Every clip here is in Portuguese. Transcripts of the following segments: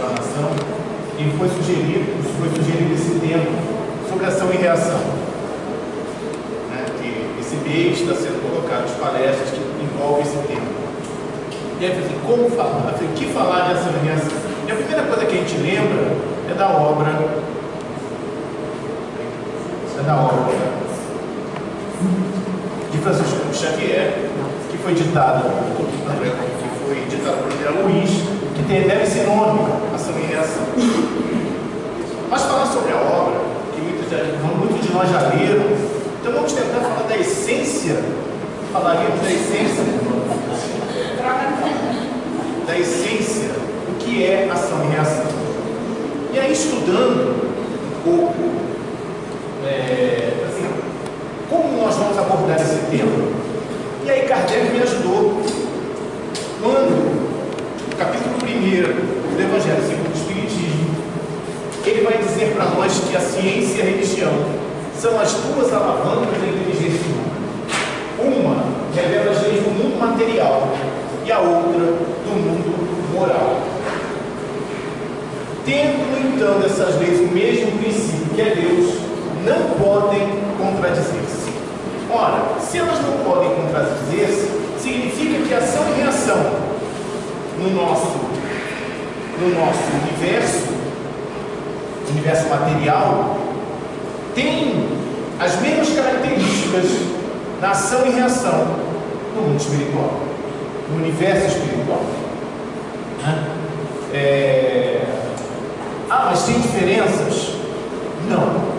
explanação, ele foi sugerido esse tema sobre ação e reação. Que esse BEI está sendo colocado nas palestras que envolvem esse tema. E aí, assim, como falar? O que falar de ação e reação? E a primeira coisa que a gente lembra é da obra de Francisco Xavier, que foi ditada por André Luiz, que deve ser nome, ação e reação. Mas falar sobre a obra, que muitos de nós já leram, então vamos tentar falar da essência, falaríamos da essência, o que é ação e reação. E aí, estudando um pouco, assim, como nós vamos abordar esse tema? E aí Kardec me ajudou quando, no capítulo 1 do Evangelho segundo o Espiritismo, ele vai dizer para nós que a ciência e a religião são as duas alavancas da inteligência humana. Uma revela as leis do mundo material e a outra do mundo moral. Tendo, no entanto, essas leis o mesmo princípio que é Deus, não podem contradizer-se. Ora, se elas não podem contradizer-se, significa que ação e reação no nosso universo material, tem as mesmas características da ação e reação no mundo espiritual, no universo espiritual. Mas tem diferenças?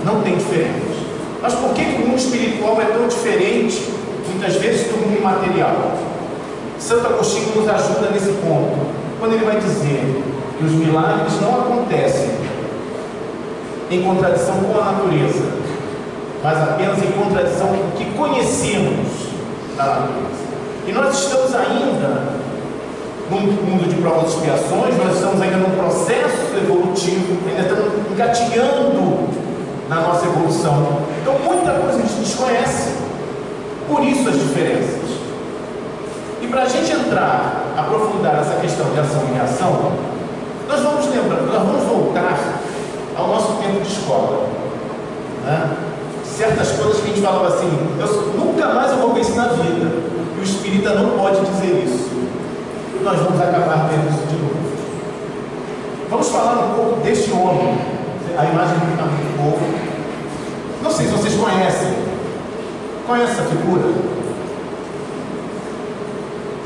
Não tem diferenças. Mas por que o mundo espiritual é tão diferente, muitas vezes, do mundo material? Santo Agostinho nos ajuda nesse ponto, quando ele vai dizer que os milagres não acontecem em contradição com a natureza, mas apenas em contradição com o que conhecemos da natureza. E nós estamos ainda num mundo de provas e expiações, nós estamos ainda num processo evolutivo, ainda estamos engatinhando na nossa evolução. Então muita coisa a gente desconhece, por isso as diferenças. E para a gente aprofundar essa questão de ação e reação, nós vamos voltar ao nosso tempo de escola. Certas coisas que a gente falava assim, nunca mais eu vou ver isso na vida, e o espírita não pode dizer isso. E nós vamos acabar vendo isso de novo. Vamos falar um pouco deste homem. A imagem que está muito boa. Não sei se vocês conhecem. Conhece essa figura?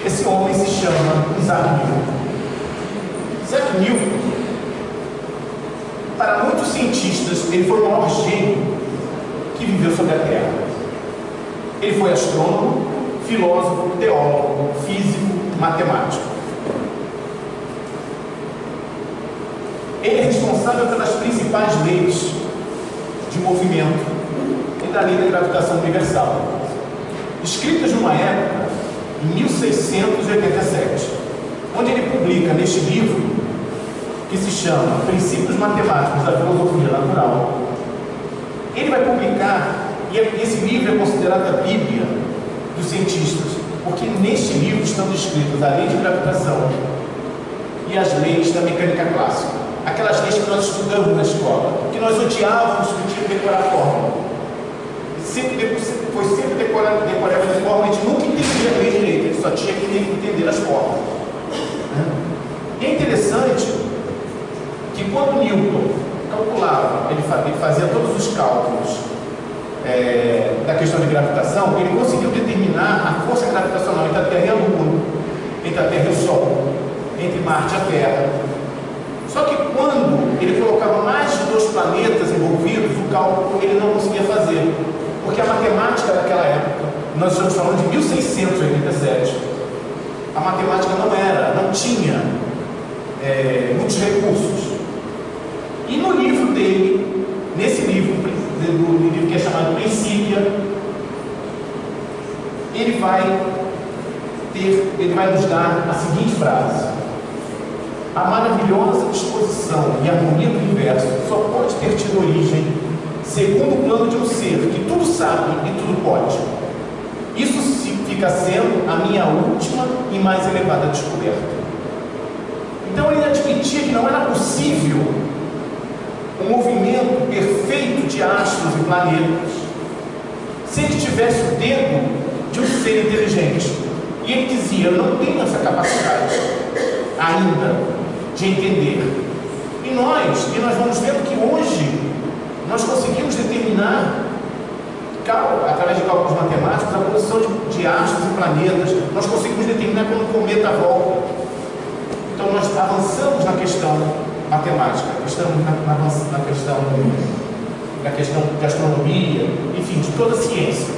Esse homem se chama Isaac Newton. Isaac Newton, para muitos cientistas, ele foi o maior gênio que viveu sobre a Terra. Ele foi astrônomo, filósofo, teólogo, físico, matemático. Ele é responsável pelas principais leis de movimento e da lei da gravitação universal, escritas numa época, em 1687, onde ele publica neste livro, que se chama Princípios Matemáticos da Filosofia Natural. Ele vai publicar, e esse livro é considerado a Bíblia dos cientistas, porque neste livro estão descritas a lei de gravitação e as leis da mecânica clássica, aquelas leis que nós estudamos na escola, que nós odiávamos, que tinha que decorar a fórmula. Foi sempre decorada de forma, a gente nunca entendia a lei direito, a gente só tinha que entender as fórmulas. E é interessante que quando Newton calculava, ele fazia todos os cálculos da questão de gravitação, ele conseguiu determinar a força gravitacional entre a Terra e a Lua, entre a Terra e o Sol, entre Marte e a Terra. Só que quando ele colocava mais de 2 planetas envolvidos, o cálculo ele não conseguia fazer, porque a matemática daquela época, nós estamos falando de 1687, a matemática não tinha muitos recursos. E no livro dele, nesse livro, no livro que é chamado Princípia, ele vai nos dar a seguinte frase: a maravilhosa disposição e harmonia do universo só pode ter tido origem segundo o plano de um ser que tudo sabe e tudo pode. Isso fica sendo a minha última e mais elevada descoberta. Então ele admitia que não era possível astros e planetas, se ele tivesse o dedo de um ser inteligente. E ele dizia: eu não tenho essa capacidade ainda de entender. E nós vamos vendo que hoje nós conseguimos determinar, através de cálculos matemáticos, a posição de astros e planetas. Nós conseguimos determinar quando o cometa volta. Então nós avançamos na questão matemática, na questão de astronomia, enfim, de toda a ciência.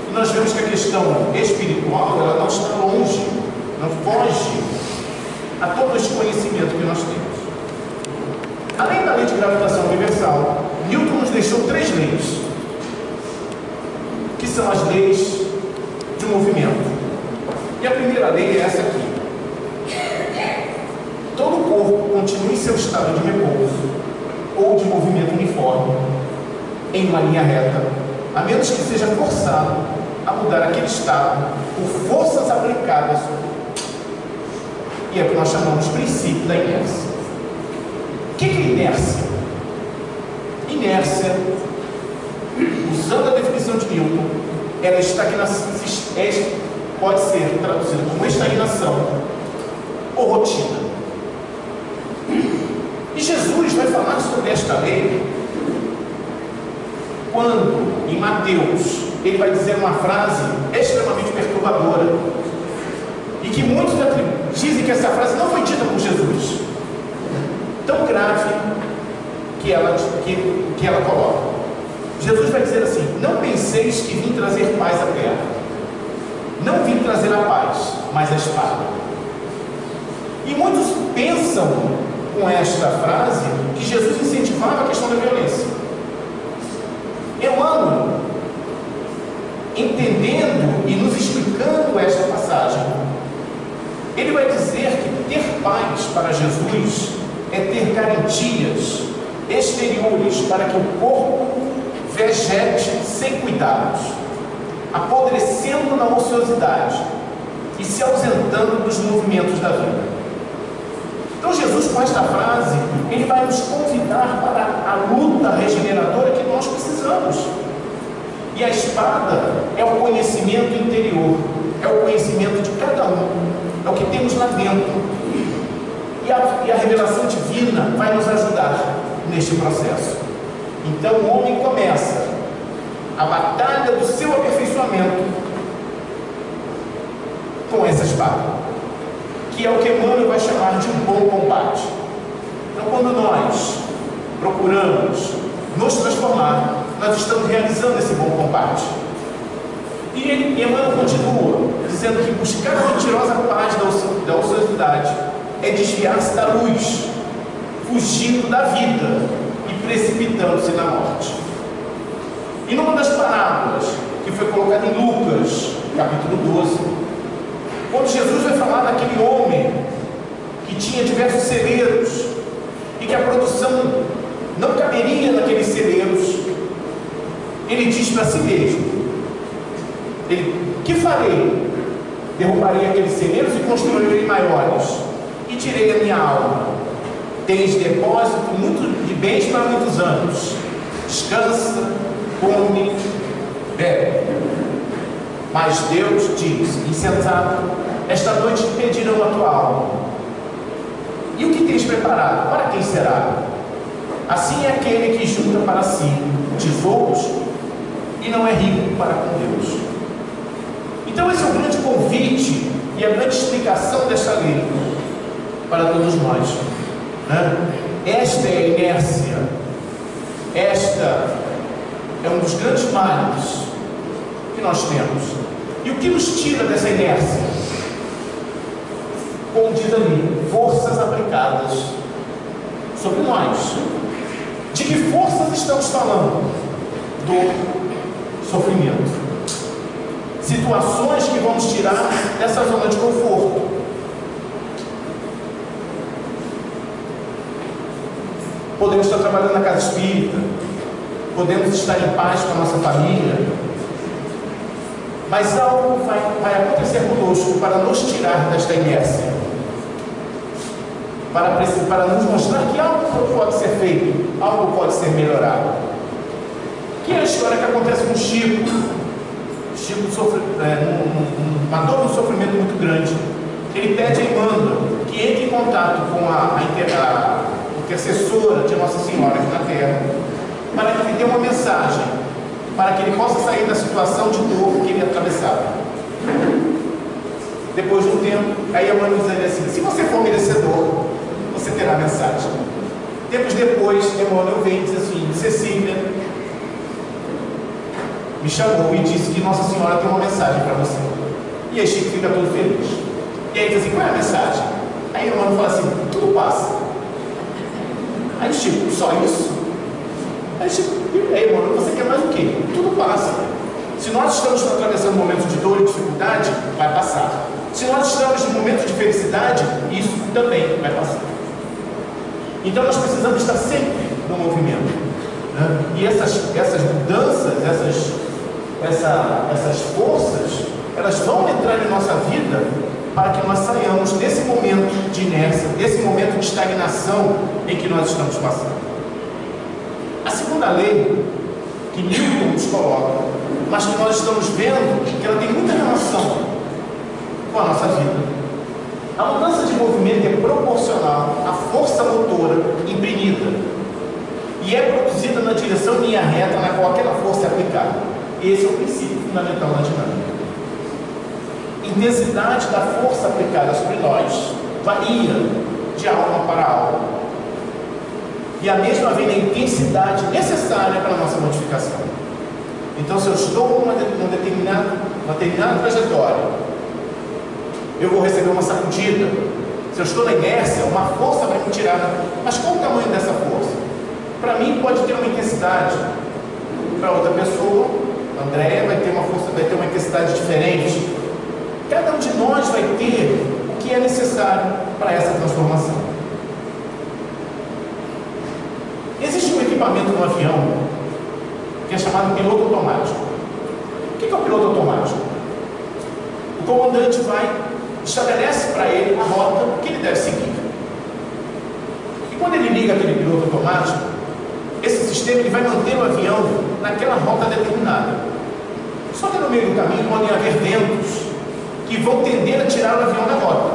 E nós vemos que a questão espiritual, ela não está longe, não foge a todo esse conhecimento que nós temos. Além da lei de gravitação universal, Newton nos deixou 3 leis, que são as leis de movimento. E a primeira lei é essa aqui: todo corpo continua em seu estado de repouso ou de movimento uniforme, em uma linha reta, a menos que seja forçado a mudar aquele estado por forças aplicadas, e é o que nós chamamos de princípio da inércia. O que é inércia? Inércia, usando a definição de Newton, ela pode ser traduzida como estagnação ou rotina. E Jesus vai falar sobre esta lei quando, em Mateus, ele vai dizer uma frase extremamente perturbadora, e que muitos dizem que essa frase não foi dita por Jesus, tão grave que ela coloca. Jesus vai dizer assim: não penseis que vim trazer paz à terra. Não vim trazer a paz, mas a espada. E muitos pensam com esta frase que Jesus incentivava a questão da violência. Emmanuel, entendendo e nos explicando esta passagem, ele vai dizer que ter paz para Jesus é ter garantias exteriores para que o corpo vegete sem cuidados, apodrecendo na ociosidade e se ausentando dos movimentos da vida. Então Jesus, com esta frase, ele vai nos convidar para a luta regeneradora que nós precisamos. E a espada é o conhecimento interior, é o conhecimento de cada um, é o que temos lá dentro. E a revelação divina vai nos ajudar neste processo. Então o homem começa a batalha do seu aperfeiçoamento com essa espada, que é o que Emmanuel vai chamar de um bom combate. Então, quando nós procuramos nos transformar, nós estamos realizando esse bom combate. E Emmanuel continua dizendo que buscar a mentirosa paz da ociosidade é desviar-se da luz, fugindo da vida e precipitando-se na morte. E numa das parábolas que foi colocada em Lucas, capítulo 12, quando Jesus vai falar daquele homem que tinha diversos celeiros e que a produção não caberia naqueles celeiros, ele diz para si mesmo: que farei? Derrubarei aqueles celeiros e construirei maiores, e tirei a minha alma. Tens depósito de bens para muitos anos. Descansa, come, bebe. Mas Deus diz: insensato, esta noite pedirão a tua alma. E o que tens preparado? Para quem será? Assim é aquele que junta para si tesouros e não é rico para com Deus. Então esse é o grande convite e a grande explicação desta lei para todos nós, né? Esta é a inércia. Esta é um dos grandes males que nós temos. E o que nos tira dessa inércia? Como diz ali, forças aplicadas sobre nós. De que forças estamos falando? Do sofrimento. Situações que vão nos tirar dessa zona de conforto. Podemos estar trabalhando na casa espírita, podemos estar em paz com a nossa família, mas algo vai acontecer conosco para nos tirar desta inércia, para nos mostrar que algo pode ser feito, algo pode ser melhorado. Que é a história que acontece com Chico. Chico sofre uma dor, um sofrimento muito grande. Ele pede a Emmanuel que entre em contato com a intercessora de Nossa Senhora aqui na Terra, para que ele dê uma mensagem, para que ele possa sair da situação de dor que ele atravessava. Depois de um tempo, aí Emmanuel diz assim: se você for merecedor, você terá a mensagem. Tempos depois, Emmanuel vem e diz assim: Cecília me chamou e disse que Nossa Senhora tem uma mensagem para você. E aí Chico fica todo feliz. E aí diz assim: qual é a mensagem? Aí Emmanuel fala assim: tudo passa. Aí Chico: só isso? Aí Chico: aí Emmanuel, você quer mais o quê? Tudo passa. Se nós estamos atravessando momentos de dor e dificuldade, vai passar. Se nós estamos em momentos de felicidade, isso também vai passar. Então nós precisamos estar sempre no movimento, né? E essas mudanças, essas forças, elas vão entrar em nossa vida para que nós saiamos desse momento de inércia, desse momento de estagnação em que nós estamos passando. A segunda lei que Newton nos coloca, mas que nós estamos vendo que ela tem muita relação com a nossa vida. A mudança de movimento é proporcional à força motora imprimida e é produzida na direção em linha reta na qual aquela força é aplicada. Esse é o princípio fundamental da dinâmica. Intensidade da força aplicada sobre nós varia de alma para alma, e a mesma vem na intensidade necessária para a nossa modificação. Então, se eu estou numa determinada trajetória, eu vou receber uma sacudida. Se eu estou na inércia, uma força vai me tirar. Mas qual o tamanho dessa força? Para mim pode ter uma intensidade, para outra pessoa, Andréia, vai ter uma força, vai ter uma intensidade diferente. Cada um de nós vai ter o que é necessário para essa transformação. Existe um equipamento no avião que é chamado piloto automático. O que é o piloto automático? O comandante estabelece para ele a rota que ele deve seguir. E quando ele liga aquele piloto automático, esse sistema ele vai manter o avião naquela rota determinada. Só que no meio do caminho podem haver ventos que vão tender a tirar o avião da rota.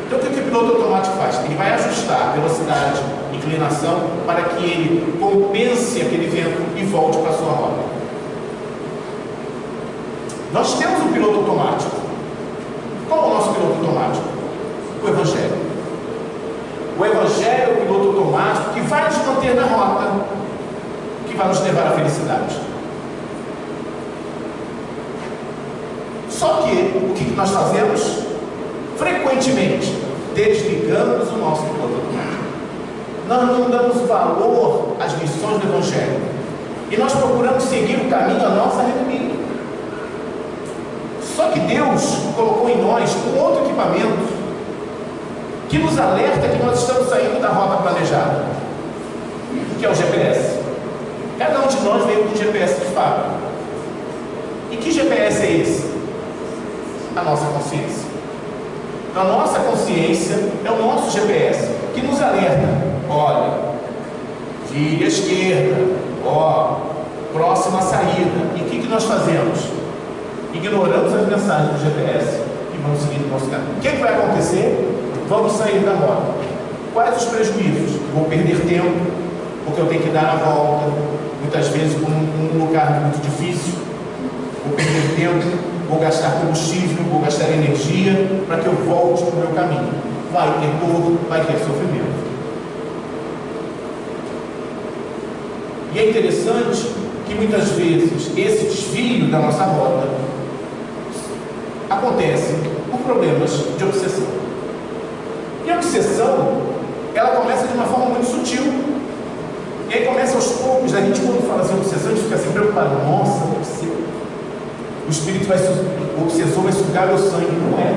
Então o que o piloto automático faz? Ele vai ajustar a velocidade, inclinação, para que ele compense aquele vento e volte para a sua rota. Nós temos um piloto automático. Qual é o nosso piloto automático? O Evangelho. O Evangelho é o piloto automático que vai nos manter na rota, que vai nos levar à felicidade. Só que, o que nós fazemos? Frequentemente, desligamos o nosso piloto automático. Nós não damos valor às lições do Evangelho. E nós procuramos seguir o caminho à nossa retomada. Só que Deus colocou em nós um outro equipamento que nos alerta que nós estamos saindo da rota planejada, que é o GPS. Cada um de nós veio com GPS de fábrica. E que GPS é esse? A nossa consciência. A nossa consciência é o nosso GPS que nos alerta: olha, vire à esquerda, próxima saída. E o que nós fazemos? Ignoramos as mensagens do GPS e vamos seguir o nosso caminho. O que vai acontecer? Vamos sair da rota. Quais os prejuízos? Vou perder tempo, porque eu tenho que dar a volta, muitas vezes por um lugar muito difícil. Vou perder tempo, vou gastar combustível, vou gastar energia para que eu volte para o meu caminho. Vai ter dor, vai ter sofrimento. E é interessante que muitas vezes esse desvio da nossa rota acontece por problemas de obsessão. E a obsessão, ela começa de uma forma muito sutil. E aí começa aos poucos. A gente, quando fala assim obsessão, a gente fica assim preocupado: nossa, o espírito o obsessor vai sugar meu sangue. Não é.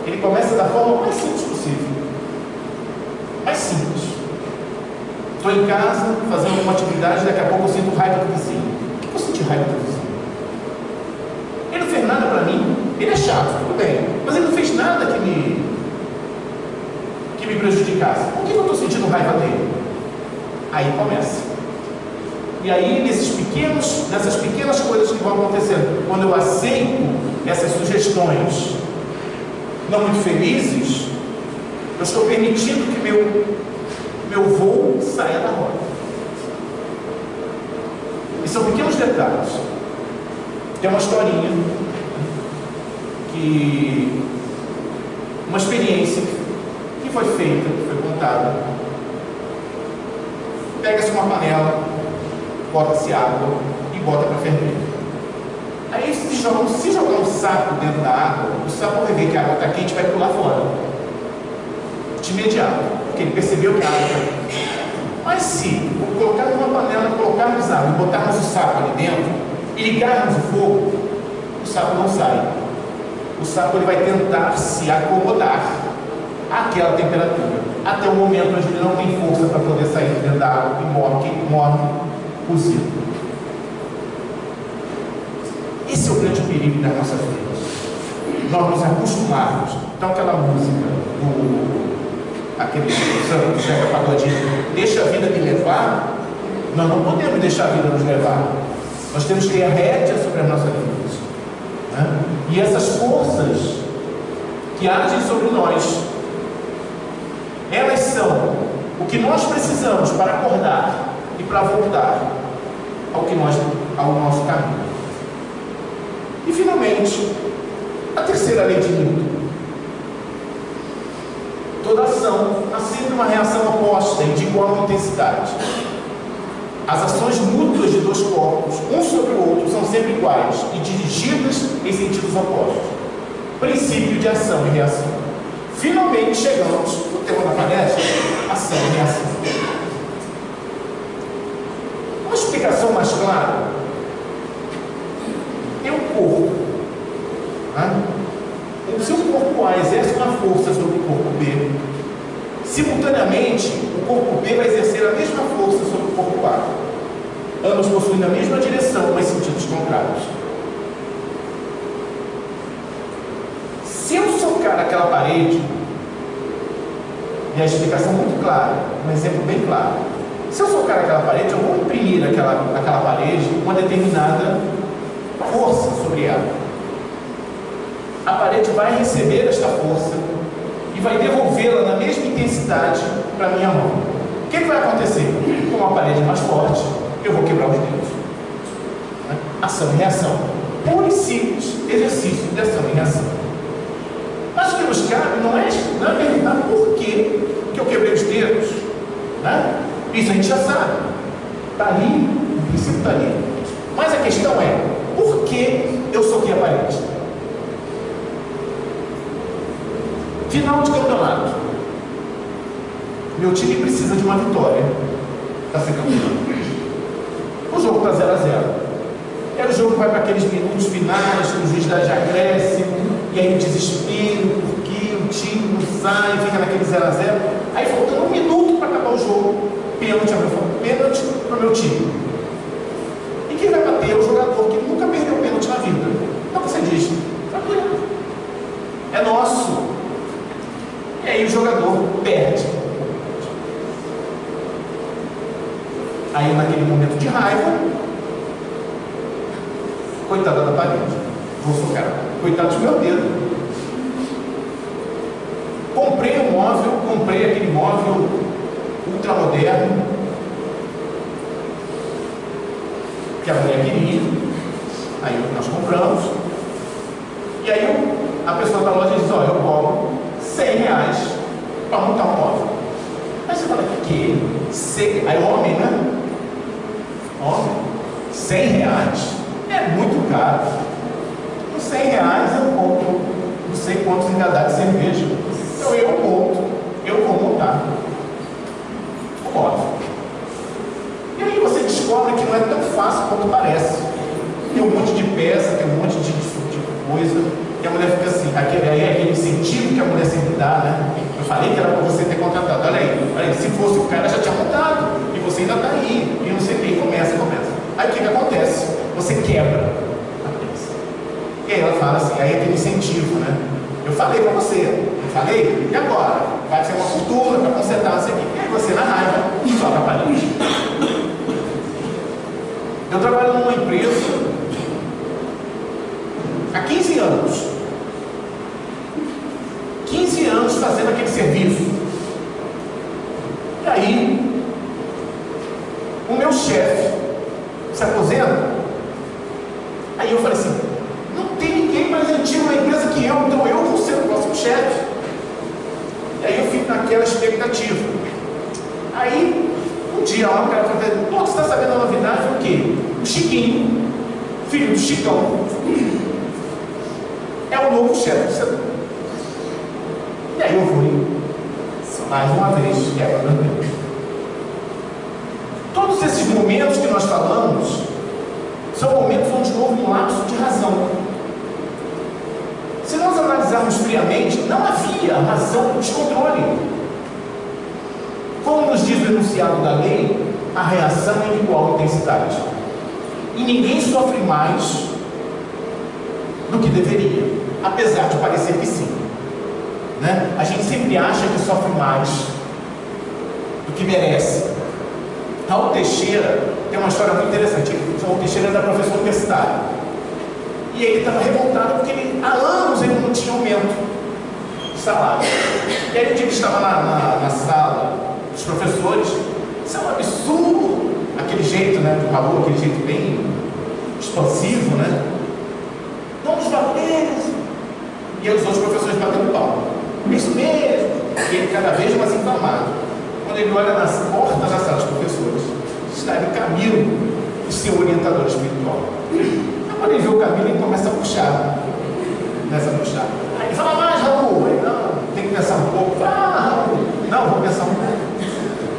Ele começa da forma mais simples possível. Mais simples. Estou em casa, fazendo uma atividade, daqui a pouco eu sinto raiva do vizinho. Por que eu senti raiva do vizinho? Ele não fez nada para mim. Ele é chato, tudo bem, mas ele não fez nada que me prejudicasse. Por que eu estou sentindo raiva dele? Aí começa. E aí, nessas pequenas coisas que vão acontecendo, quando eu aceito essas sugestões não muito felizes, eu estou permitindo que meu voo saia da rota. E são pequenos detalhes. Tem uma historinha, uma experiência que foi feita, que foi contada. Pega-se uma panela, bota-se água e bota para ferver. Aí se jogar um saco dentro da água, o sapo vai ver que a água está quente e vai pular fora. De imediato, porque ele percebeu que a água está quente. Mas se colocar numa panela, colocarmos água e botarmos o sapo ali dentro e ligarmos o fogo, o sapo não sai. O sapo ele vai tentar se acomodar àquela temperatura, até o momento onde ele não tem força para poder sair dentro da água e morre cozido. Esse é o grande perigo das nossas vidas. Nós nos acostumarmos. Então aquela música aquele santo Zeca Pagodinho, deixa a vida me levar. Nós não podemos deixar a vida nos levar. Nós temos que ter a rédea sobre as nossas vidas, né? E essas forças que agem sobre nós, elas são o que nós precisamos para acordar e para voltar ao nosso caminho. E finalmente, a terceira lei de Newton. Toda ação há sempre uma reação oposta e de igual intensidade. As ações mútuas de dois corpos, um sobre o outro, são sempre iguais e dirigidas em sentidos opostos. Princípio de ação e reação. Finalmente chegamos no tema da palestra, ação e reação. Uma explicação mais clara é o corpo. Se o corpo A exerce uma força sobre o corpo B, simultaneamente o corpo B vai exercer a mesma força sobre o corpo A. Ambos possuem a mesma direção, mas sentidos contrários. Se eu socar aquela parede, e a explicação é muito clara, um exemplo bem claro. Se eu socar aquela parede, eu vou imprimir aquela parede uma determinada força sobre ela. A parede vai receber esta força e vai devolvê-la na mesma intensidade para a minha mão. O que vai acontecer? Com uma parede mais forte, eu vou quebrar os dedos. Ação e reação. Puro e simples exercício de ação e reação. Mas o que nos cabe não é perguntar por que eu quebrei os dedos. Né? Isso a gente já sabe. Está ali, o princípio está ali. Mas a questão é, por que eu soquei a parede? Final de campeonato. Meu time precisa de uma vitória para ser campeão. O jogo está 0-0. É o jogo que vai para aqueles minutos finais, que o juiz dá de acréscimo, e aí o desespero, porque o time não sai, fica naquele 0-0. Aí faltando 1 minuto para acabar o jogo, pênalti para o meu time. E quem vai bater é o jogador que nunca perdeu pênalti na vida. Então você diz, tranquilo, é nosso. E aí o jogador perde. Aí naquele momento de raiva, coitada da parede, vou socar, coitado do meu dedo. Comprei um móvel, aquele móvel ultramoderno que a mulher queria. Aí nós compramos. E aí a pessoa da loja diz, olha, eu cobro R$100 para montar um móvel. Aí você fala, que? Aí homem, né? Homem, R$100 é muito caro. Com R$100 eu compro não sei quantos engadados de cerveja. Então eu vou montar o móvel. E aí você descobre que não é tão fácil quanto parece. Tem um monte de peça, tem um monte de coisa. E a mulher fica assim, aquele incentivo que a mulher sempre dá, né? Eu falei que era para você ter contratado. Olha aí, se fosse o cara já tinha montado, e você ainda está aí, e não sei o que, começa. Aí o que acontece? Você quebra a peça. E aí ela fala assim, aí aquele incentivo, né? Eu falei para você, falei, e agora? Vai ser uma fortuna para consertar, não sei o que. E aí você, na raiva, joga a parede. Eu trabalho numa empresa há 15 anos. 15 anos fazendo aquele serviço. E aí, o meu chefe se aposenta. Aí eu falei assim, não tem ninguém mais antigo na empresa que eu, então eu vou ser o próximo chefe. E aí eu fico naquela expectativa. Aí, um dia lá, o cara falou, pô, você está sabendo a novidade? O quê? O Chiquinho, filho do Chicão, é o novo chefe do setor. E aí eu fui, mais uma vez, quebrando Deus. Todos esses momentos que nós falamos, são momentos onde houve um lapso de razão. Se nós analisarmos friamente, não havia razão para o descontrole. Como nos diz o enunciado da lei, a reação é de igual intensidade. E ninguém sofre mais do que deveria, apesar de parecer que sim. Né? A gente sempre acha que sofre mais do que merece. Raul Teixeira tem uma história muito interessante. Raul Teixeira era professor universitário. E ele estava revoltado porque há anos ele não tinha aumento de salário. E aí um dia ele estava na sala dos professores, isso é um absurdo, aquele jeito, né, do Raul, aquele jeito bem expansivo, né? Vamos valores. E aí os outros professores batendo palma. Isso mesmo. E ele cada vez mais inflamado. Quando ele olha nas portas da sala dos professores, está ali Camilo, o seu orientador espiritual. Quando ele vê o Camilo, ele começa a puxar. Começa a puxar. Aí ele fala, mais Raul. Aí, não, tem que pensar um pouco. Raul. Não, vou pensar um pouco.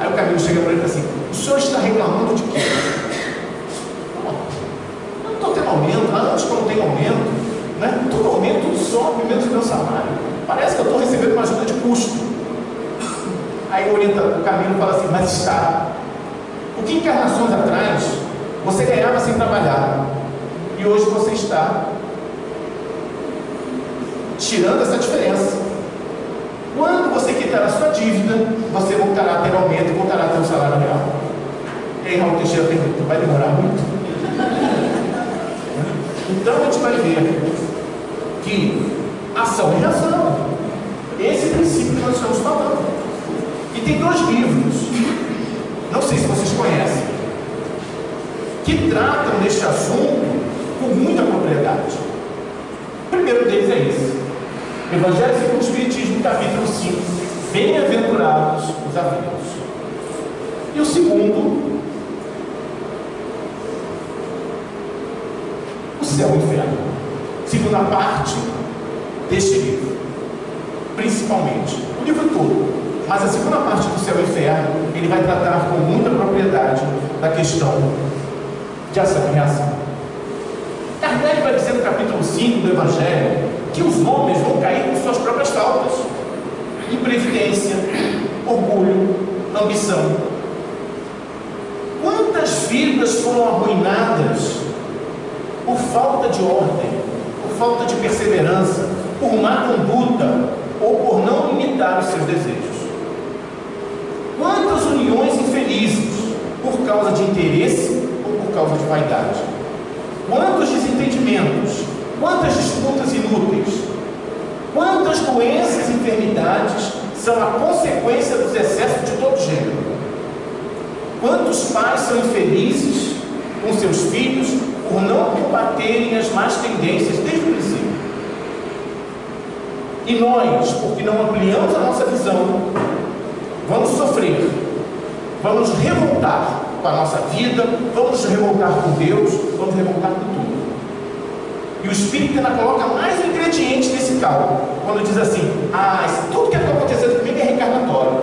Aí o Camilo chega para ele e fala assim, o senhor está reclamando de quê? Eu não estou tendo aumento, antes que eu não tenho aumento, né? Tudo aumenta, tudo sobe, menos o meu salário. Parece que eu estou recebendo uma ajuda de custo. Aí o Camilo fala assim, mas está. Porque encarnações atrás, você ganhava sem trabalhar. E hoje você está tirando essa diferença. Quando você quitar a sua dívida, você voltará a ter aumento e voltará a ter um salário real. E aí Raul Teixeira pergunta, vai demorar muito? Então a gente vai ver que ação e reação. Esse é o princípio que nós estamos falando. E tem 2 livros, não sei se vocês conhecem, que tratam deste assunto com muita propriedade. O primeiro deles é esse. Evangelho segundo o Espiritismo, capítulo 5. Bem-aventurados os aflitos. E o segundo, o céu e o inferno. Segunda parte deste livro. Principalmente. O livro todo. Mas a segunda parte do céu e inferno, ele vai tratar com muita propriedade da questão de ação e reação. Kardec vai dizer no capítulo 5 do Evangelho que os homens vão cair com suas próprias faltas: imprevidência, orgulho, ambição. Quantas vidas foram arruinadas por falta de ordem, por falta de perseverança, por má conduta ou por não limitar os seus desejos? Quantas uniões infelizes por causa de interesse ou por causa de vaidade? Quantos desentendimentos? Quantas disputas inúteis? Quantas doenças e enfermidades são a consequência dos excessos de todo gênero? Quantos pais são infelizes com seus filhos por não combaterem as más tendências desde o princípio? E nós, porque não ampliamos a nossa visão, vamos sofrer, vamos revoltar com a nossa vida, vamos revoltar com Deus, vamos revoltar com tudo. E o Espírito ainda coloca mais um ingrediente nesse caldo, quando diz assim, tudo que está acontecendo comigo é reencarnatório.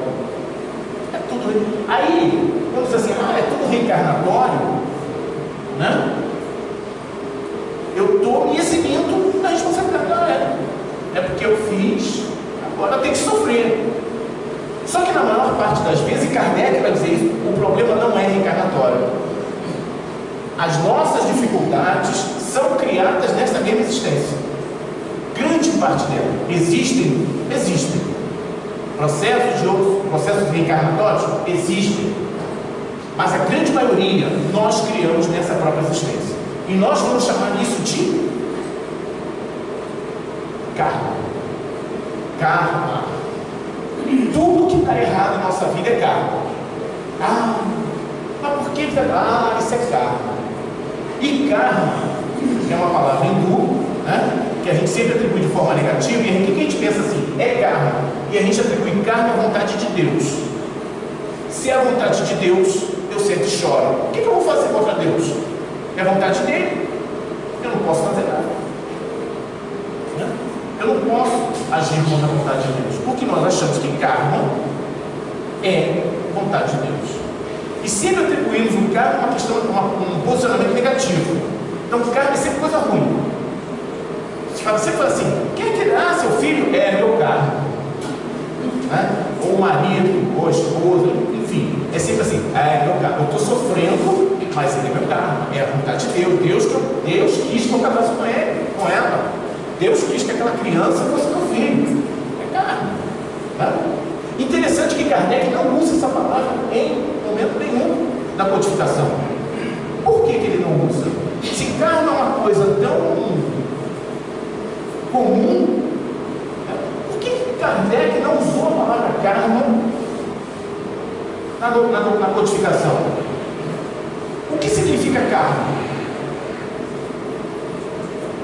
É tudo. Aí, quando diz assim, é tudo reencarnatório, né? Eu estou me eximindo da responsabilidade. É porque eu fiz, agora eu tenho que sofrer. Só que na maior parte das vezes, e Kardec vai dizer isso, o problema não é reencarnatório. As nossas dificuldades são criadas nesta mesma existência. Grande parte delas. Existem. Processos reencarnatórios? Existem. Mas a grande maioria nós criamos nessa própria existência. E nós vamos chamar isso de karma. Karma. Tudo que está errado na nossa vida é karma. Mas por que está? Isso é karma. E karma é uma palavra hindu, né, que a gente sempre atribui de forma negativa. E o que a gente pensa assim? É karma. E a gente atribui karma à vontade de Deus. Se é a vontade de Deus, eu sempre choro. O que eu vou fazer contra Deus? É a vontade dele. Eu não posso fazer nada. Eu não posso agir contra a vontade de Deus, porque nós achamos que karma é vontade de Deus. E sempre atribuímos o karma a uma questão, um posicionamento negativo. Então, karma é sempre coisa ruim. Você fala assim: quem que dá seu filho? É meu karma. Né? Ou o marido, ou a esposa, enfim. É sempre assim: é meu karma. Eu estou sofrendo, mas ele é meu karma. É a vontade de Deus. Deus quis que eu casasse com ele, com ela. Deus quis que aquela criança fosse meu filho. É karma. Tá? Interessante que Kardec não usa essa palavra em momento nenhum da codificação. Por que ele não usa? Se karma é uma coisa tão comum, por que Kardec não usou a palavra karma na codificação? O que significa karma?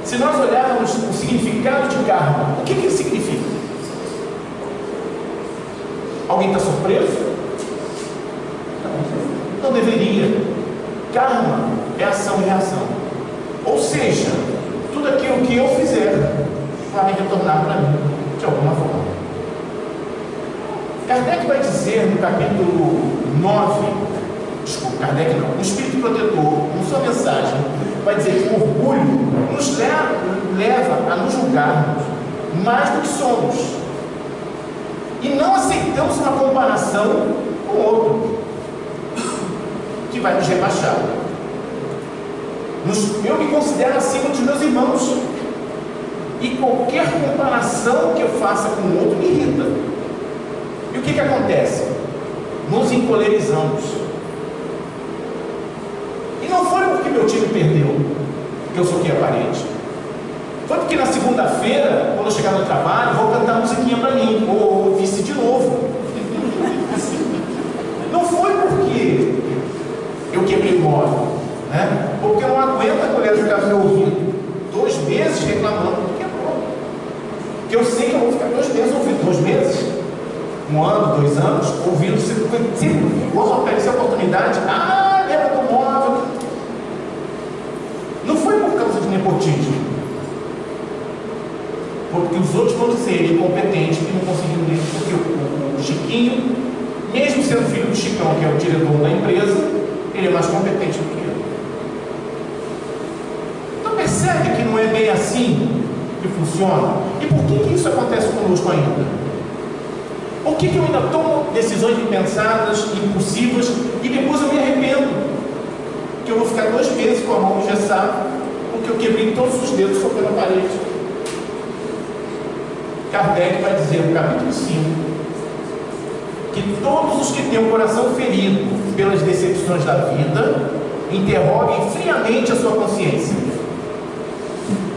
Se nós olharmos o significado de karma, o que ele significa? Alguém está surpreso? Não deveria. Karma é ação e reação. Ou seja, tudo aquilo que eu fizer vai retornar para mim, de alguma forma. Kardec vai dizer no capítulo 9, Kardec não, o Espírito Protetor, em sua mensagem, vai dizer que o orgulho nos leva a nos julgarmos mais do que somos. E não aceitamos uma comparação com o outro, que vai nos rebaixar. Eu me considero acima dos meus irmãos. E qualquer comparação que eu faça com o outro me irrita. E o que acontece? Nos encolerizamos. E não foi porque meu time perdeu que eu soquei a parede. Foi porque na segunda-feira, quando eu chegar no trabalho, vou cantar a musiquinha para mim, ou ouvir-se de novo. Não foi porque eu quebrei o móvel, né? Porque eu não aguento a mulher ficar me ouvindo 2 meses reclamando que quebrou. Porque eu sei que eu vou ficar 2 meses ouvindo, 2 meses, 1 ano, 2 anos, ouvindo, sempre quando aparecer a oportunidade, lembra do móvel. Não foi por causa de nepotismo. Porque os outros vão dizer incompetente que não conseguiram nem, porque o Chiquinho, mesmo sendo filho do Chicão, que é o diretor da empresa, ele é mais competente do que eu. Então percebe que não é bem assim que funciona? E por que isso acontece conosco ainda? Por que eu ainda tomo decisões impensadas, impulsivas, e depois eu me arrependo? Que eu vou ficar 2 meses com a mão engessada, porque eu quebrei todos os dedos sobre a parede. Kardec vai dizer no capítulo 5 que todos os que têm o coração ferido pelas decepções da vida interroguem friamente a sua consciência,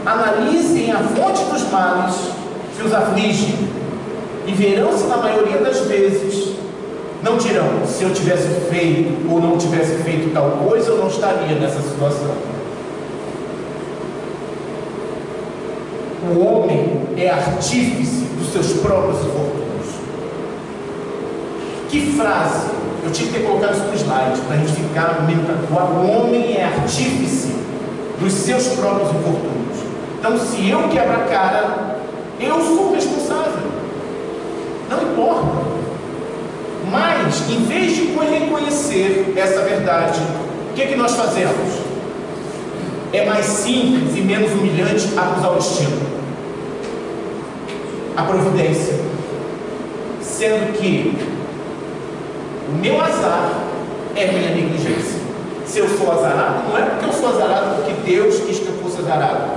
analisem a fonte dos males que os afligem e verão se na maioria das vezes não dirão: se eu tivesse feito ou não tivesse feito tal coisa, eu não estaria nessa situação. O homem é artífice dos seus próprios infortúnios. Que frase! Eu tinha que ter colocado isso no slide para a gente ficar mentalizado. O homem é artífice dos seus próprios infortúnios. Então, se eu quebro a cara, eu sou responsável. Não importa. Mas, em vez de reconhecer essa verdade, o que nós fazemos? É mais simples e menos humilhante acusar o destino, a providência, sendo que o meu azar é minha negligência. Se eu sou azarado, não é porque eu sou azarado porque Deus quis que eu fosse azarado.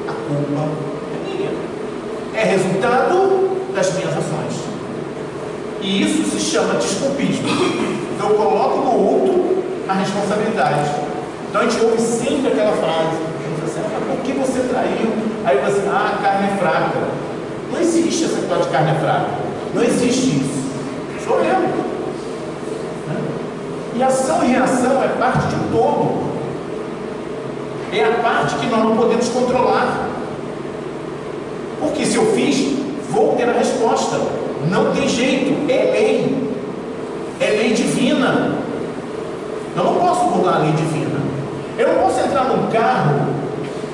A culpa é minha, é resultado das minhas ações. E isso se chama desculpismo. Eu coloco no outro a responsabilidade. Então a gente ouve sempre aquela frase, assim, por que você traiu? Aí você, a carne é fraca. Não existe essa coisa de carne é fraca. Não existe isso. Sou eu. Né? E ação e reação é parte de um todo. É a parte que nós não podemos controlar. Porque se eu fiz, vou ter a resposta. Não tem jeito, é lei. É lei divina. Eu não posso burlar a lei divina. Eu não posso entrar num carro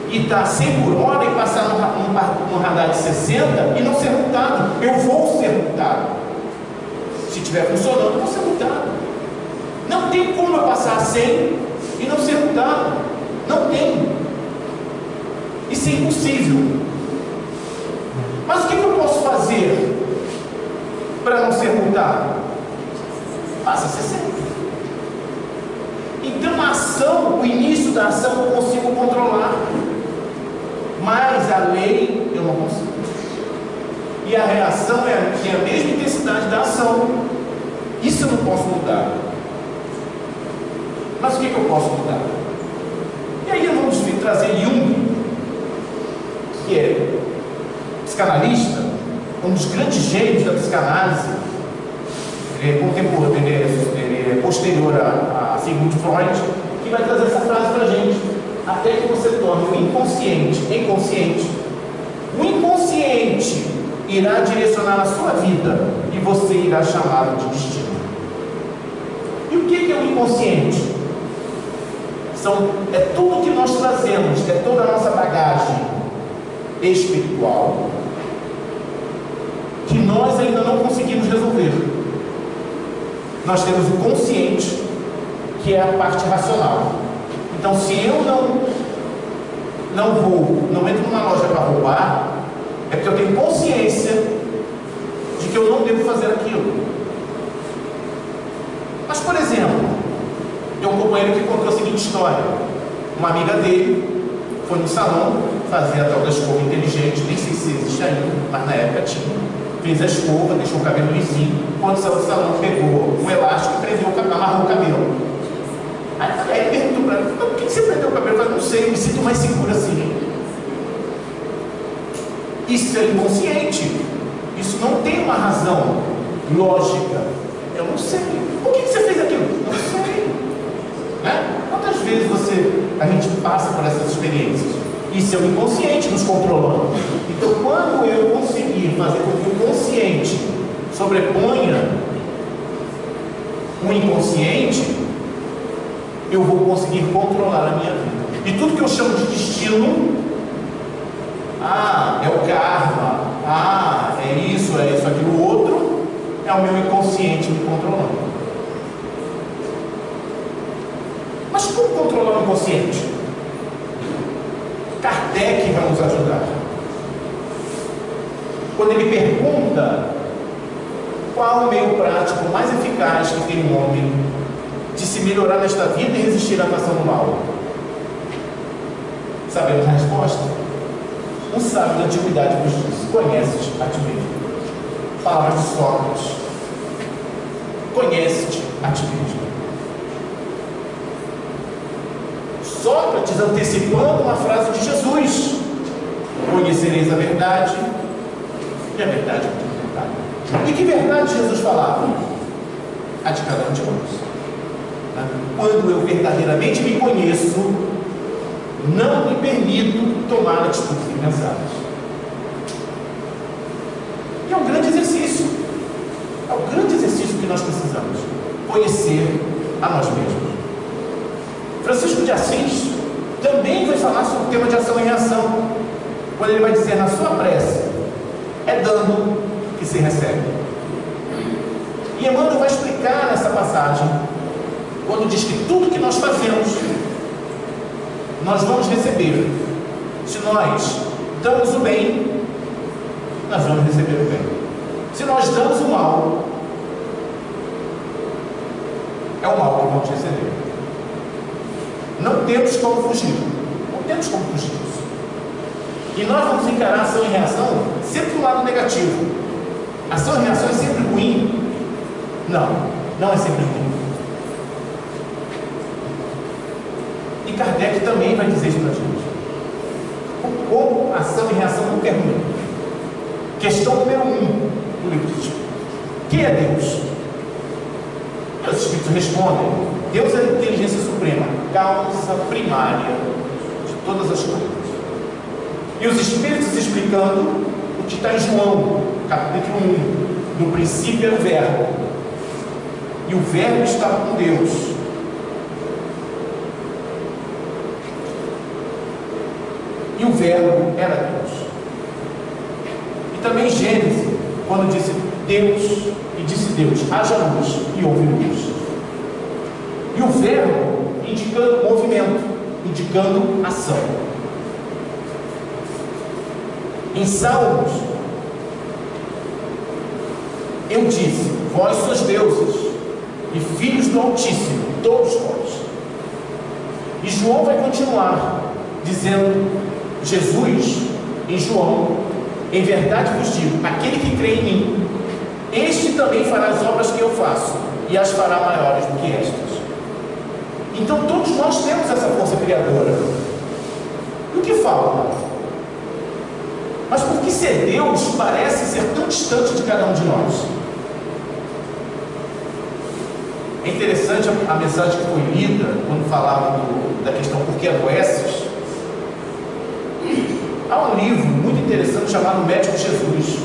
e estar 100 por hora e passar num radar de 60 e não ser multado. Eu vou ser multado. Se estiver funcionando, eu vou ser multado. Não tem como eu passar 100 e não ser multado. Não tem. Isso é impossível. Mas o que eu posso fazer para não ser multado? Passa 60. Então a ação, o início da ação eu consigo controlar, mas a lei eu não consigo. E a reação tem a mesma intensidade da ação. Isso eu não posso mudar. Mas o que eu posso mudar? E aí vamos trazer Jung, que é psicanalista, um dos grandes gênios da psicanálise. Ele é contemporâneo, ele é posterior a Sigmund Freud, que vai trazer essa frase para a gente: até que você torne o inconsciente inconsciente, o inconsciente irá direcionar a sua vida e você irá chamá-lo de destino. E o que é o inconsciente? É tudo que nós trazemos, é toda a nossa bagagem espiritual que nós ainda não conseguimos resolver. Nós temos o consciente, que é a parte racional. Então, se eu não entro numa loja para roubar, é porque eu tenho consciência de que eu não devo fazer aquilo. Mas, por exemplo, tem um companheiro que contou a seguinte história. Uma amiga dele foi no salão fazer a tal da escova inteligente, nem sei se existe ainda, mas na época tinha. Fez a escova, deixou o cabelo lisinho. Quando saiu do salão, pegou um elástico e prendeu o cabelo, amarrou o cabelo. Aí ele perguntou para ela: por que você prendeu o cabelo? Eu falei: não sei, eu me sinto mais seguro assim. Isso é inconsciente. Isso não tem uma razão lógica. Eu não sei. Por que você fez aquilo? Não sei. Né? Quantas vezes a gente passa por essas experiências? Isso é o inconsciente nos controlando. Então, quando eu conseguir fazer com que o consciente sobreponha o inconsciente, eu vou conseguir controlar a minha vida. E tudo que eu chamo de destino, é o karma, é isso, aquilo outro, é o meu inconsciente me controlando. Mas como controlar o inconsciente? Kardec vai nos ajudar. Quando ele pergunta qual o meio prático mais eficaz que tem um homem de se melhorar nesta vida e resistir à atração do mal, sabemos a resposta? Um sábio da antiguidade nos diz: conhece-te a ti mesmo. Palavras de Sócrates: conhece-te a ti mesmo. Sócrates antecipando uma frase de Jesus: conhecereis a verdade e a verdade vos libertará. E que verdade Jesus falava? A de cada um de nós. Quando eu verdadeiramente me conheço, não me permito tomar atitudes impensadas. E é um grande exercício. É o grande exercício que nós precisamos: conhecer a nós mesmos. Francisco de Assis também vai falar sobre o tema de ação e reação, quando ele vai dizer na sua prece: é dando que se recebe. E Emmanuel vai explicar nessa passagem, quando diz que tudo que nós fazemos, nós vamos receber. Se nós damos o bem, nós vamos receber o bem. Se nós damos o mal, é o mal que vamos receber. Não temos como fugir. Não temos como fugir disso. E nós vamos encarar ação e reação sempre do lado negativo. Ação e reação é sempre ruim? Não, não é sempre ruim. E Kardec também vai dizer isso para a gente. Como ação e reação nunca é ruim. Questão número 1 do livro do Espírito: quem é Deus? Os Espíritos respondem: Deus é a inteligência suprema, causa primária de todas as coisas. E os Espíritos explicando o que está em João, capítulo 1: no princípio é o Verbo, e o Verbo estava com Deus. E o Verbo era Deus. E também Gênesis, quando disse Deus, e disse Deus, haja luz, e houve luz. E o Verbo indicando movimento, indicando ação. Em Salmos, eu disse: vós sois deuses e filhos do Altíssimo, todos vós. E João vai continuar dizendo, Jesus, em João: em verdade vos digo, aquele que crê em mim, este também fará as obras que eu faço, e as fará maiores do que estas. Então todos nós temos essa força criadora. E o que falta? Mas por que ser Deus parece ser tão distante de cada um de nós? É interessante a mensagem que foi lida quando falava da questão por que adoeces. Há um livro muito interessante chamado Médico Jesus,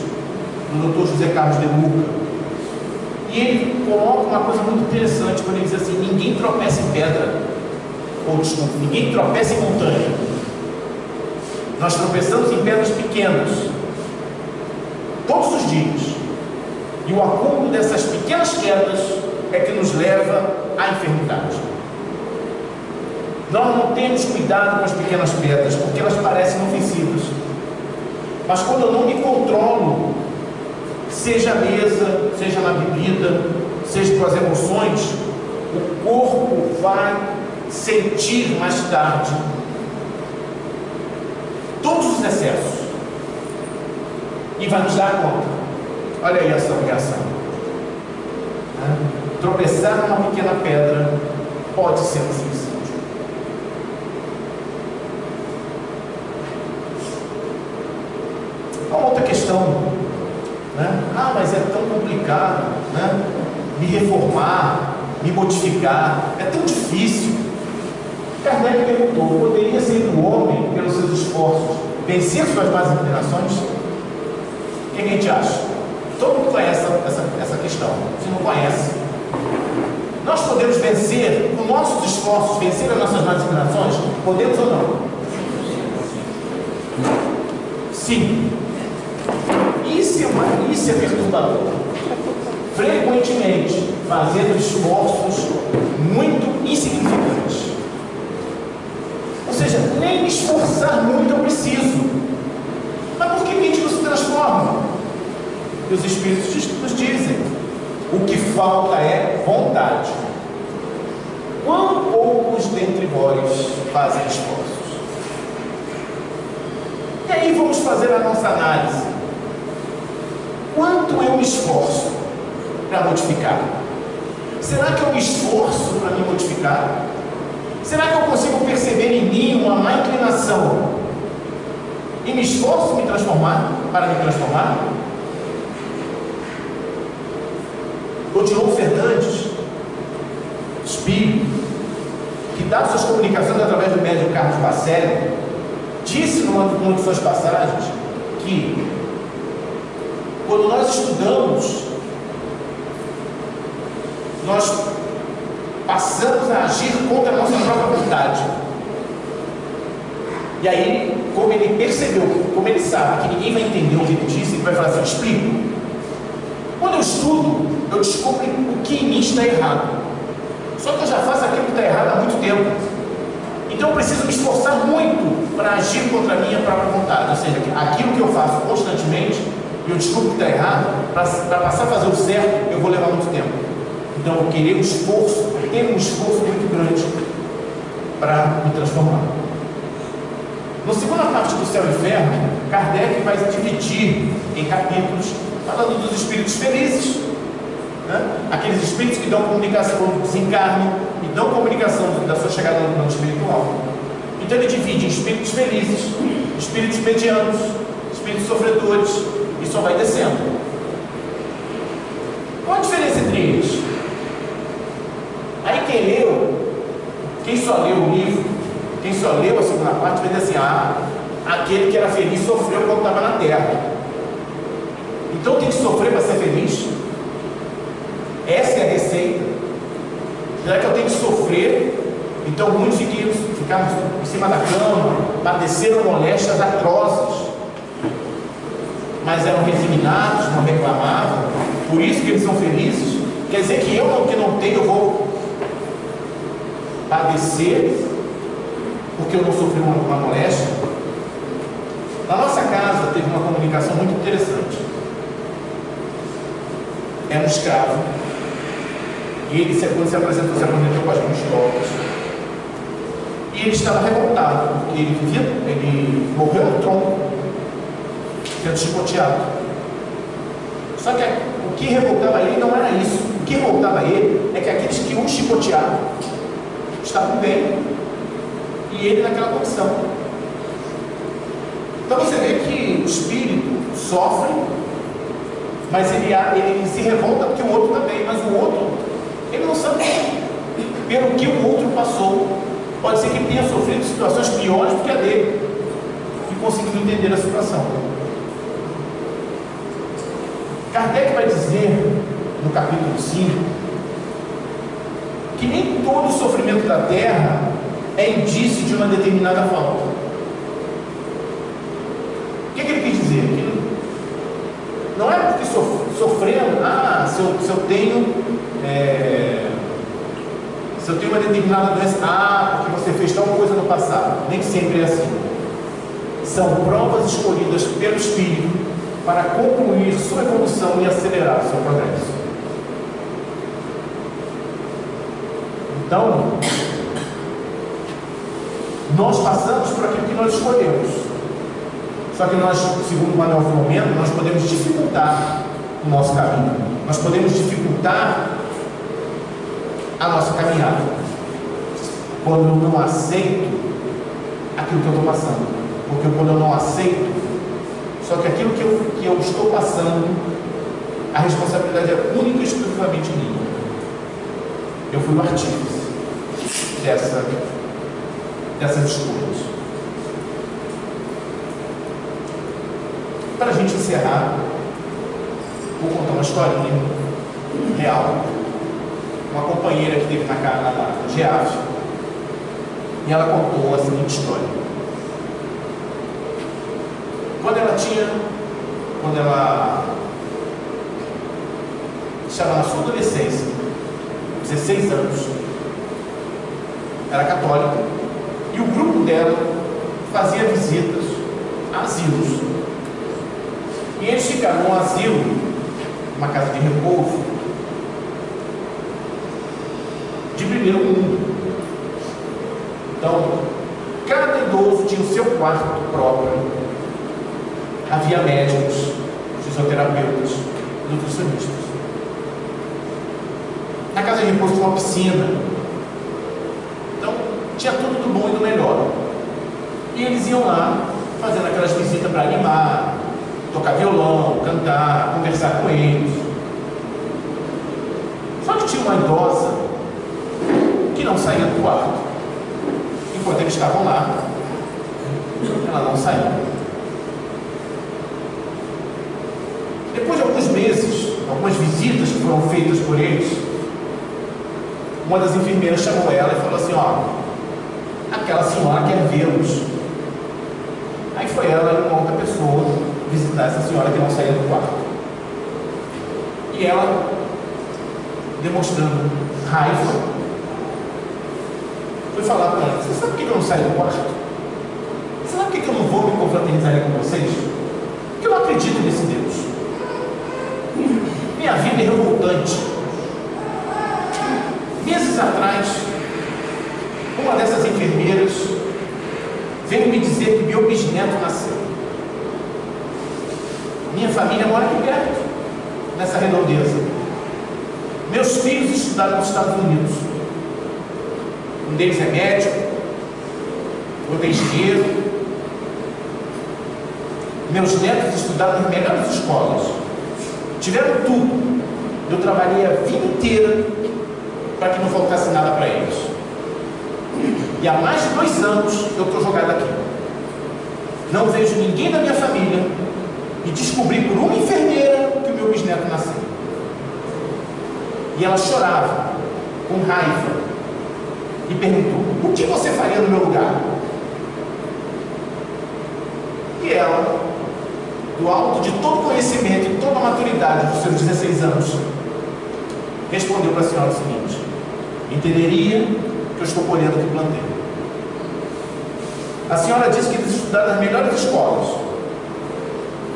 do Dr. José Carlos de Luca. E ele coloca uma coisa muito interessante quando ele diz assim: ninguém tropeça em pedra, ou desculpa, ninguém tropeça em montanha. Nós tropeçamos em pedras pequenas todos os dias, e o acúmulo dessas pequenas quedas é que nos leva à enfermidade. Nós não temos cuidado com as pequenas pedras, porque elas parecem ofensivas. Mas quando eu não me controlo, seja à mesa, seja na bebida, seja com as emoções, o corpo vai sentir mais tarde todos os excessos e vai nos dar conta. Olha aí essa reação. Tropeçar numa pequena pedra pode ser um suicídio. Uma outra questão, mas é tão complicado, me reformar, me modificar, é tão difícil. Kardec perguntou: poderia ser do homem, pelos seus esforços, vencer suas más inclinações? O que a gente acha? Todo mundo conhece essa questão. Se não conhece, nós podemos vencer, com nossos esforços, vencer as nossas más inclinações? Podemos ou não? Sim. Isso é perturbador. Frequentemente fazendo esforços muito insignificantes. Ou seja, nem me esforçar muito eu preciso. Mas por que a gente não se transforma? E os Espíritos nos dizem: o que falta é vontade. Quão poucos dentre vós fazem esforços? E aí vamos fazer a nossa análise. Quanto eu me esforço para modificar? Será que eu me esforço para me modificar? Será que eu consigo perceber em mim uma má inclinação e me esforço para me transformar? Odilon Fernandes, espírito, que dá suas comunicações através do médium Carlos Bacelli, disse numa de suas passagens que quando nós estudamos, nós passamos a agir contra a nossa própria vontade. E aí, como ele percebeu, como ele sabe que ninguém vai entender o que ele disse, ele vai falar assim: explico. Quando eu estudo, eu descubro o que em mim está errado. Só que eu já faço aquilo que está errado há muito tempo. Então eu preciso me esforçar muito para agir contra a minha própria vontade. Ou seja, aquilo que eu faço constantemente, e eu descubro que está errado, para passar a fazer o certo, eu vou levar muito tempo. Então eu querer um esforço, ter um esforço muito grande para me transformar. Na segunda parte do Céu e Inferno, Kardec vai dividir em capítulos, falando dos espíritos felizes, aqueles espíritos que dão comunicação, desencarnam e dão comunicação da sua chegada no plano espiritual. Então ele divide em espíritos felizes, espíritos medianos, espíritos sofredores, e só vai descendo. Qual a diferença entre eles? Aí quem só leu o livro, quem só leu a segunda parte, vai dizer assim: aquele que era feliz sofreu quando estava na terra. Então tem que sofrer para ser feliz? Essa é a receita? Será que eu tenho que sofrer? Então muitos ficaram em cima da cama, padeceram moléstias atrozes, mas eram resignados, não reclamavam, por isso que eles são felizes. Quer dizer que eu que não tenho, eu vou padecer porque eu não sofri uma moléstia? Na nossa casa teve uma comunicação muito interessante. Era um escravo, e ele, quando se apresentou com as mãos tortas, e ele estava revoltado, porque ele morreu no tronco, sendo chicoteado. Só que o que revoltava ele não era isso. O que revoltava ele é que aqueles que o chicoteavam estavam bem, e ele naquela condição. Então você vê que o espírito sofre, mas ele se revolta porque o outro está bem, mas o outro, ele não sabe pelo que o outro passou. Pode ser que ele tenha sofrido situações piores do que a dele, e conseguiu entender a situação. Kardec vai dizer, no capítulo 5, que nem todo sofrimento da terra é indício de uma determinada falta. O que ele quis dizer? Que não é porque sofrendo, se eu tenho uma determinada doença, porque você fez tal coisa no passado. Nem sempre é assim. São provas escolhidas pelo Espírito para concluir sua evolução e acelerar seu progresso. Então, nós passamos por aquilo que nós escolhemos. Só que nós, segundo o Manuel Filomeno, nós podemos dificultar o nosso caminho. Nós podemos dificultar a nossa caminhada quando eu não aceito aquilo que eu estou passando. Porque quando eu não aceito, só que aquilo que eu estou passando, a responsabilidade é única e exclusivamente minha. Eu fui o artífice dessas escolhas. Para a gente encerrar, vou contar uma historinha real. Uma companheira que teve na GEAF, e ela contou a seguinte história. Quando ela estava na sua adolescência, 16 anos, era católica, e o grupo dela fazia visitas a asilos. E eles ficaram num asilo, uma casa de repouso, de primeiro mundo. Então, cada idoso tinha o seu quarto próprio. Havia médicos, fisioterapeutas, nutricionistas. Na casa de repouso tinha uma piscina. Então, tinha tudo do bom e do melhor. E eles iam lá, fazendo aquelas visitas para animar, tocar violão, cantar, conversar com eles. Só que tinha uma idosa que não saía do quarto. Enquanto eles estavam lá, ela não saía. Depois de alguns meses, algumas visitas que foram feitas por eles, uma das enfermeiras chamou ela e falou assim: aquela senhora quer vê-los. Aí foi ela e uma outra pessoa visitar essa senhora que não saía do quarto. E ela, demonstrando raiva, foi falar com ela: você sabe por que eu não saio do quarto? Você sabe por que eu não vou me confraternizar com vocês? Porque eu não acredito nesse Deus. Minha vida é revoltante. Meses atrás, uma dessas enfermeiras veio me dizer que meu bisneto nasceu. Minha família mora aqui perto, nessa redondeza. Meus filhos estudaram nos Estados Unidos. Um deles é médico, outro é engenheiro. Meus netos estudaram nas melhores escolas. Tiveram tudo. Eu trabalhei a vida inteira para que não faltasse nada para eles. E há mais de 2 anos eu estou jogado aqui. Não vejo ninguém da minha família e descobri por uma enfermeira que o meu bisneto nasceu. E ela chorava, com raiva, e perguntou: o que você faria no meu lugar? E ela, do alto de todo conhecimento e toda a maturidade dos seus 16 anos, respondeu para a senhora o seguinte: entenderia que eu estou colhendo o que plantei. A senhora disse que eles estudaram nas melhores escolas.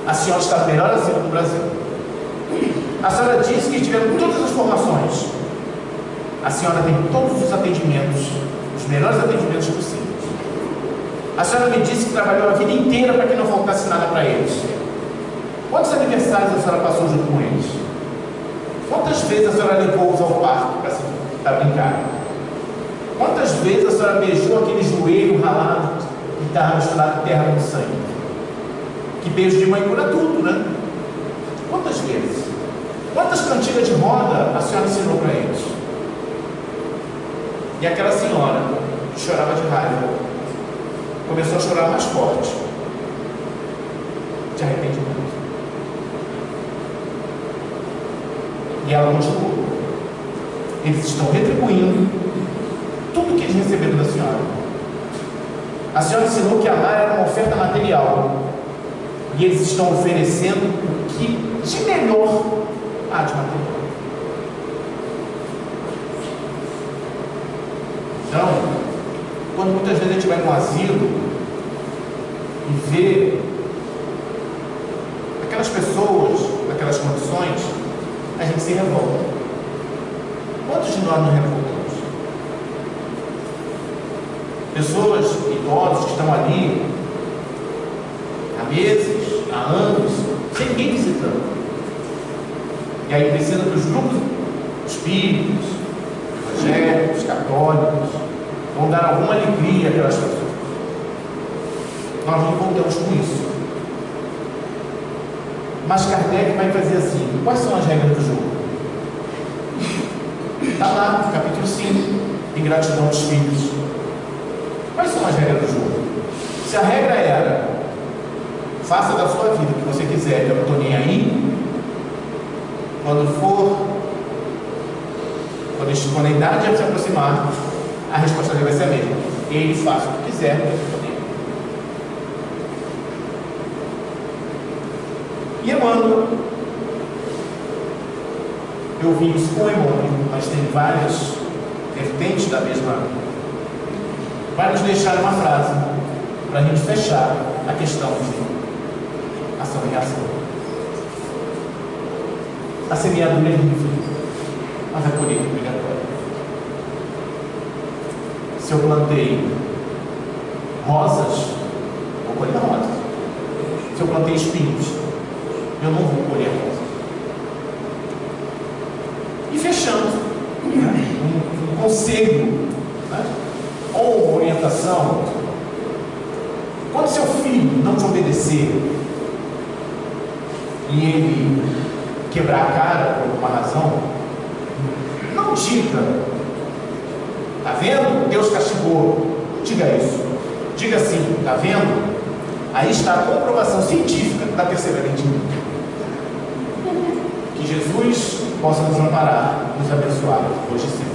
A senhora está no melhor asilo do Brasil. A senhora disse que tiveram todas as formações. A senhora tem todos os atendimentos, os melhores atendimentos possíveis. A senhora me disse que trabalhou a vida inteira para que não faltasse nada para eles. Quantos aniversários a senhora passou junto com eles? Quantas vezes a senhora levou-os ao parque para brincar? Quantas vezes a senhora beijou aquele joelho ralado que estava misturado terra com sangue? Que beijo de mãe cura tudo, né? Quantas vezes? Quantas cantigas de roda a senhora ensinou para eles? E aquela senhora, que chorava de raiva, começou a chorar mais forte, de arrependimento. E ela continuou: eles estão retribuindo tudo que eles receberam da senhora. A senhora ensinou que amar era uma oferta material, e eles estão oferecendo o que de melhor há de material. Então, quando muitas vezes a gente vai no asilo e vê aquelas pessoas, aquelas condições, a gente se revolta. Quantos de nós nos revoltamos? Pessoas, idosos que estão ali há meses, há anos, sem ninguém visitando. E aí precisa dos grupos espíritas, evangélicos, católicos, vão dar alguma alegria àquelas pessoas. Nós não contamos com isso. Mas Kardec vai fazer assim: quais são as regras do jogo? Está lá, capítulo 5, ingratidão dos filhos. Quais são as regras do jogo? Se a regra era: faça da sua vida o que você quiser, que eu não estou nem aí, quando a idade se aproximar, a resposta dele vai ser a mesma: ele faça o que quiser, eu não estou nem aí. E Emmanuel, eu vi isso com Emmanuel, mas tem várias vertentes da mesma. Vai nos deixar uma frase para a gente fechar a questão de ação e reação. A semeadura é livre, mas a colheita é obrigatória. Se eu plantei rosas, vou colher rosas. Se eu plantei espinhos, eu não vou colher rosas. E fechando, um conselho, né? Ou uma orientação: quando seu filho não te obedecer e ele quebrar a cara por alguma razão, não diga: está vendo? Deus castigou. Não diga isso. Diga assim: está vendo? Aí está a comprovação científica da terceira lei divina. Que Jesus possa nos amparar, nos abençoar hoje e sempre.